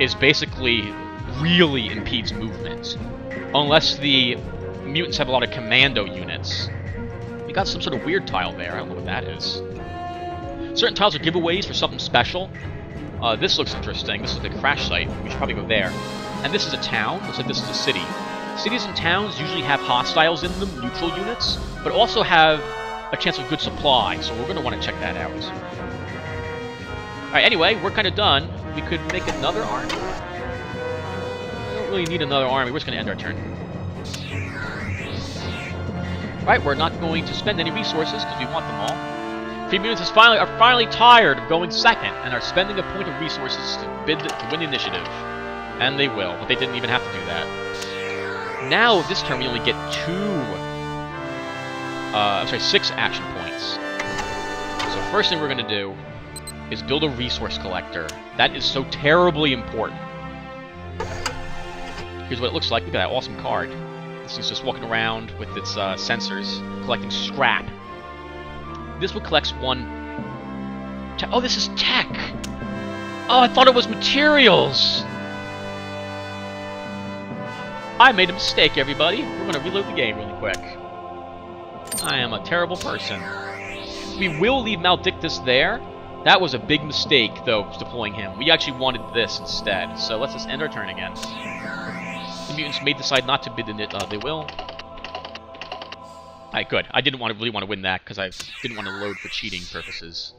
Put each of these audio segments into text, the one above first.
is basically really impedes movement. Unless the mutants have a lot of commando units. We got some sort of weird tile there. I don't know what that is. Certain tiles are giveaways for something special. This looks interesting. This is the crash site. We should probably go there. And this is a town. Looks like this is a city. Cities and towns usually have hostiles in them, neutral units, but also have a chance of good supply, so we're going to want to check that out. Alright, anyway, we're kind of done. We could make another army. I don't really need another army. We're just going to end our turn. Alright, we're not going to spend any resources because we want them all. Free mutants are finally tired of going second and are spending a point of resources to win the initiative. And they will, but they didn't even have to do that. Now, this turn, we only get 6 action points. So first thing we're going to do is build a resource collector. That is so terribly important. Here's what it looks like. Look at that awesome card. This thing's just walking around with its sensors, collecting scrap. This one collects one... Oh, this is tech! Oh, I thought it was materials! I made a mistake, everybody. We're going to reload the game really quick. I am a terrible person. We will leave Maldictus there. That was a big mistake, though, deploying him. We actually wanted this instead. So let's just end our turn again. The mutants may decide not to bid in it. They will. Alright, good. I didn't really want to win that, because I didn't want to load for cheating purposes.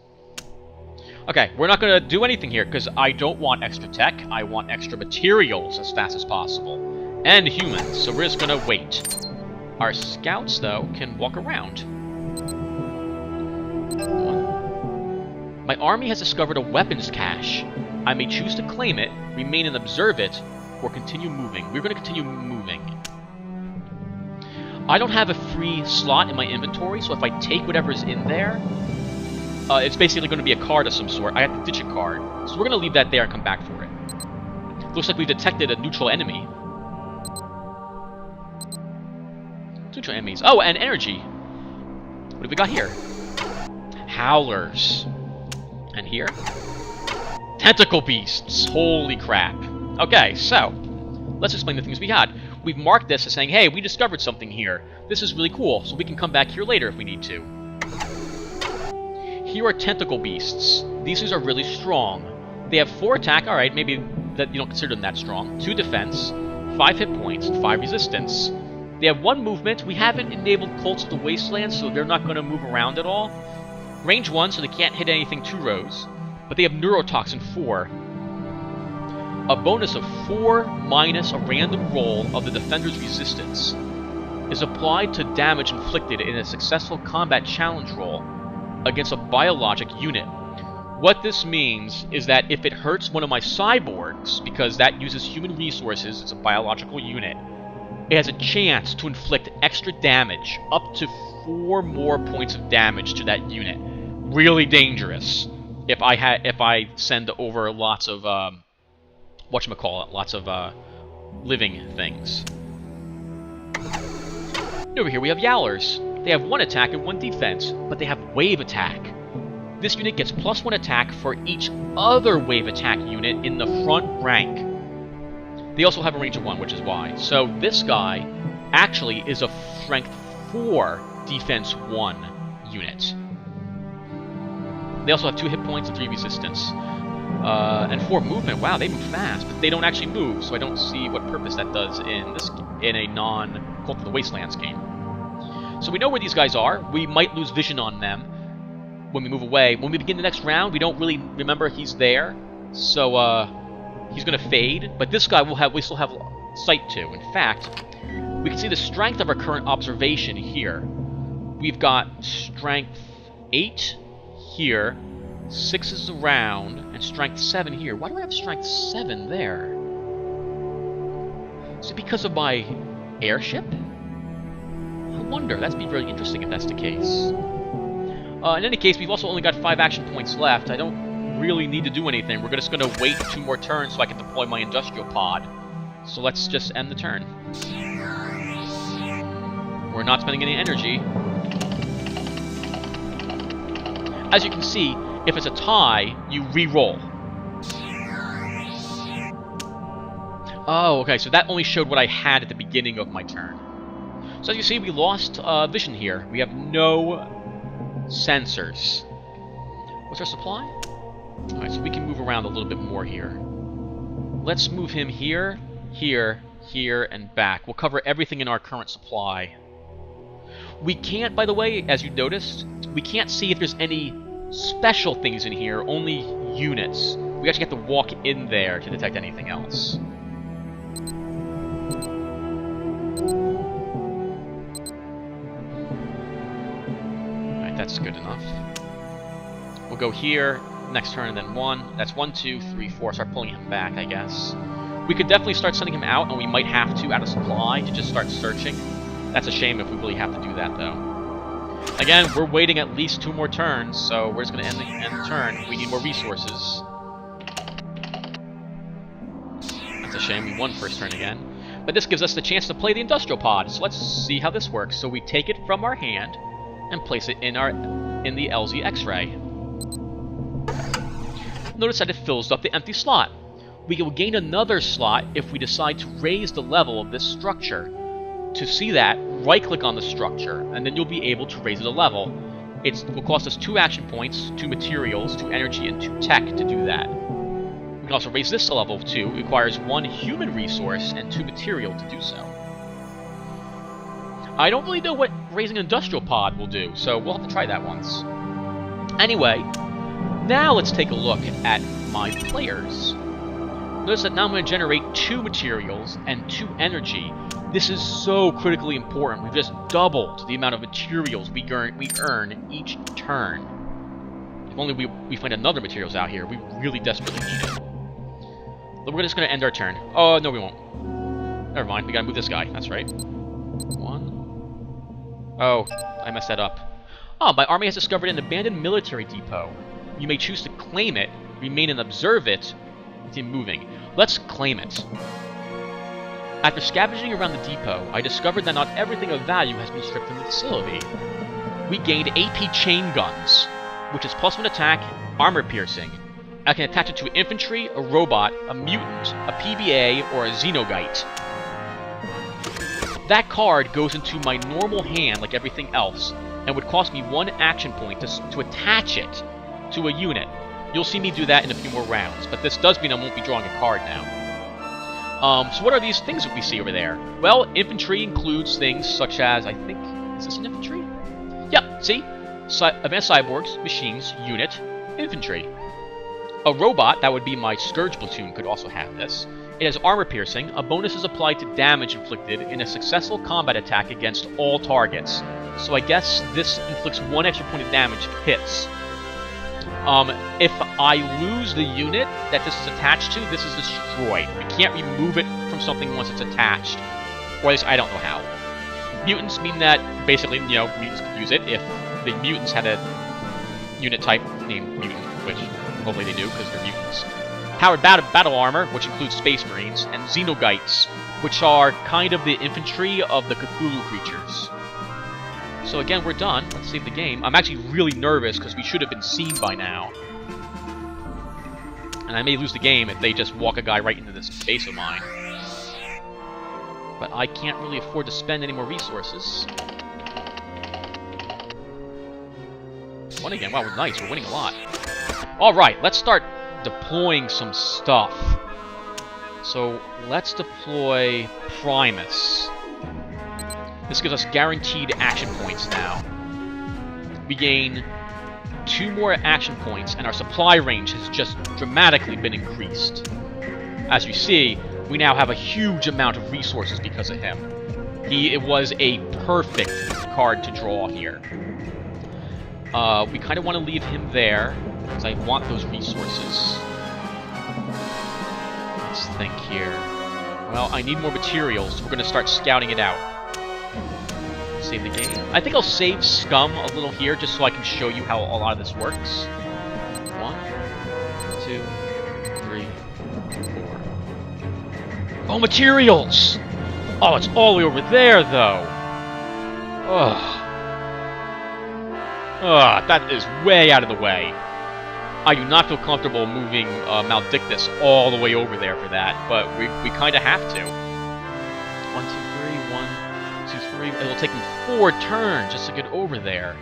Okay, we're not going to do anything here, because I don't want extra tech. I want extra materials as fast as possible. And humans, so we're just gonna wait. Our scouts, though, can walk around. My army has discovered a weapons cache. I may choose to claim it, remain and observe it, or continue moving. We're gonna continue moving. I don't have a free slot in my inventory, so if I take whatever's in there, it's basically gonna be a card of some sort. I have to ditch a card. So we're gonna leave that there and come back for it. Looks like we've detected a neutral enemy. Neutral enemies. Oh, and energy. What have we got here? Howlers. And here? Tentacle beasts. Holy crap. Okay, so let's explain the things we got. We've marked this as saying, hey, we discovered something here. This is really cool, so we can come back here later if we need to. Here are tentacle beasts. These things are really strong. They have 4 attack. Alright, maybe that you don't consider them that strong. 2 defense, 5 hit points, and 5 resistance. They have 1 movement. We haven't enabled Cults of the Wasteland, so they're not going to move around at all. Range 1, so they can't hit anything 2 rows. But they have Neurotoxin 4. A bonus of 4 minus a random roll of the defender's resistance is applied to damage inflicted in a successful combat challenge roll against a biologic unit. What this means is that if it hurts one of my cyborgs, because that uses human resources, it's a biological unit, it has a chance to inflict extra damage, up to 4 more points of damage to that unit. Really dangerous. If I send over lots of lots of living things. Over here we have Yowlers. They have 1 attack and 1 defense, but they have wave attack. This unit gets +1 attack for each other wave attack unit in the front rank. They also have a range of 1, which is why. So this guy actually is a strength 4, defense 1 unit. They also have 2 hit points and 3 resistance. And 4 movement. Wow, they move fast, but they don't actually move, so I don't see what purpose that does in a non-Cult of the Wastelands game. So we know where these guys are. We might lose vision on them when we move away. When we begin the next round, we don't really remember he's there, so he's going to fade. But this guy we still have sight to. In fact, we can see the strength of our current observation here. We've got strength 8 here, 6 is around, and strength 7 here. Why do I have strength 7 there? Is it because of my airship? I wonder. That'd be very interesting if that's the case. In any case, we've also only got 5 action points left. I don't really need to do anything. We're just going to wait 2 more turns so I can deploy my industrial pod. So let's just end the turn. We're not spending any energy. As you can see, if it's a tie, you re-roll. Oh, okay, so that only showed what I had at the beginning of my turn. So as you see, we lost vision here. We have no sensors. What's our supply? Alright, so we can move around a little bit more here. Let's move him here, here, here, and back. We'll cover everything in our current supply. We can't, by the way, as you noticed, we can't see if there's any special things in here, only units. We actually have to walk in there to detect anything else. Alright, that's good enough. We'll go here, next turn, and then 1. That's 1, 2, 3, 4. Start pulling him back, I guess. We could definitely start sending him out, and we might have to, out of supply, to just start searching. That's a shame if we really have to do that, though. Again, we're waiting at least 2 more turns, so we're just going to end the turn. We need more resources. That's a shame. We won first turn again. But this gives us the chance to play the industrial pod, so let's see how this works. So we take it from our hand and place it in the LZ X-ray. Notice that it fills up the empty slot. We will gain another slot if we decide to raise the level of this structure. To see that, right-click on the structure, and then you'll be able to raise it a level. It will cost us 2 action points, 2 materials, 2 energy, and 2 tech to do that. We can also raise this to level 2. It requires 1 human resource and 2 material to do so. I don't really know what raising an industrial pod will do, so we'll have to try that once. Anyway, now let's take a look at my players. Notice that now I'm going to generate 2 materials and 2 energy. This is so critically important. We've just doubled the amount of materials we earn each turn. If only we find another materials out here. We really desperately need it. But we're just going to end our turn. Oh, no we won't. Never mind, we gotta move this guy. That's right. 1. Oh, I messed that up. Oh, my army has discovered an abandoned military depot. You may choose to claim it, remain and observe it, continue moving. Let's claim it. After scavenging around the depot, I discovered that not everything of value has been stripped from the facility. We gained AP chain guns, which is +1 attack, armor piercing. I can attach it to infantry, a robot, a mutant, a PBA, or a xenogite. That card goes into my normal hand like everything else, and would cost me 1 action point to attach it to a unit. You'll see me do that in a few more rounds, but this does mean I won't be drawing a card now. So what are these things that we see over there? Well, infantry includes things such as, I think, is this an infantry? Yep, see? Advanced cyborgs, machines, unit, infantry. A robot, that would be my Scourge platoon, could also have this. It has armor piercing. A bonus is applied to damage inflicted in a successful combat attack against all targets. So I guess this inflicts 1 extra point of damage if it hits. If I lose the unit that this is attached to, this is destroyed. You can't remove it from something once it's attached. Or at least I don't know how. Mutants mean that, basically, you know, mutants could use it if the mutants had a unit type named mutant, which hopefully they do, because they're mutants. Powered battle armor, which includes Space Marines, and Xenogites, which are kind of the infantry of the Cthulhu creatures. So again, we're done. Let's save the game. I'm actually really nervous because we should have been seen by now. And I may lose the game if they just walk a guy right into this base of mine. But I can't really afford to spend any more resources. Won again. Wow, we're nice. We're winning a lot. Alright, let's start deploying some stuff. So let's deploy Primus. This gives us guaranteed action points now. We gain 2 more action points, and our supply range has just dramatically been increased. As you see, we now have a huge amount of resources because of him. It was a perfect card to draw here. We kind of want to leave him there, because I want those resources. Let's think here. Well, I need more materials, so we're going to start scouting it out. Save the game. I think I'll save Scum a little here, just so I can show you how a lot of this works. 1, 2, 3, 4. Oh, materials! Oh, it's all the way over there, though. Ugh. Ugh, that is way out of the way. I do not feel comfortable moving Maldictus all the way over there for that, but we kind of have to. 1, 2, 3, 1, 2, 3. It'll take him 4 turns just to get over there.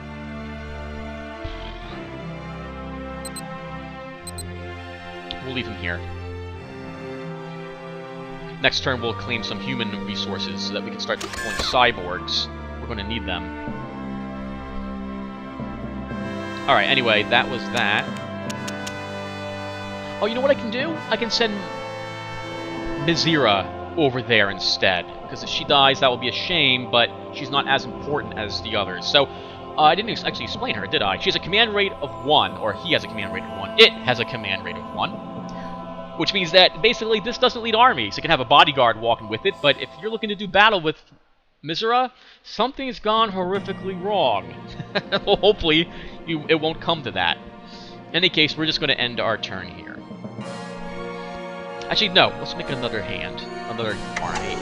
We'll leave him here. Next turn, we'll claim some human resources so that we can start deploying cyborgs. We're going to need them. Alright, anyway, that was that. Oh, you know what I can do? I can send Mizira over there instead. Because if she dies, that will be a shame, but she's not as important as the others. So, I didn't actually explain her, did I? She has a command rate of 1, or he has a command rate of 1. It has a command rate of 1. Which means that, basically, this doesn't lead armies. It can have a bodyguard walking with it, but if you're looking to do battle with Mizira, something's gone horrifically wrong. Well, hopefully, it won't come to that. In any case, we're just going to end our turn here. Actually, no. Let's make another hand. Another army.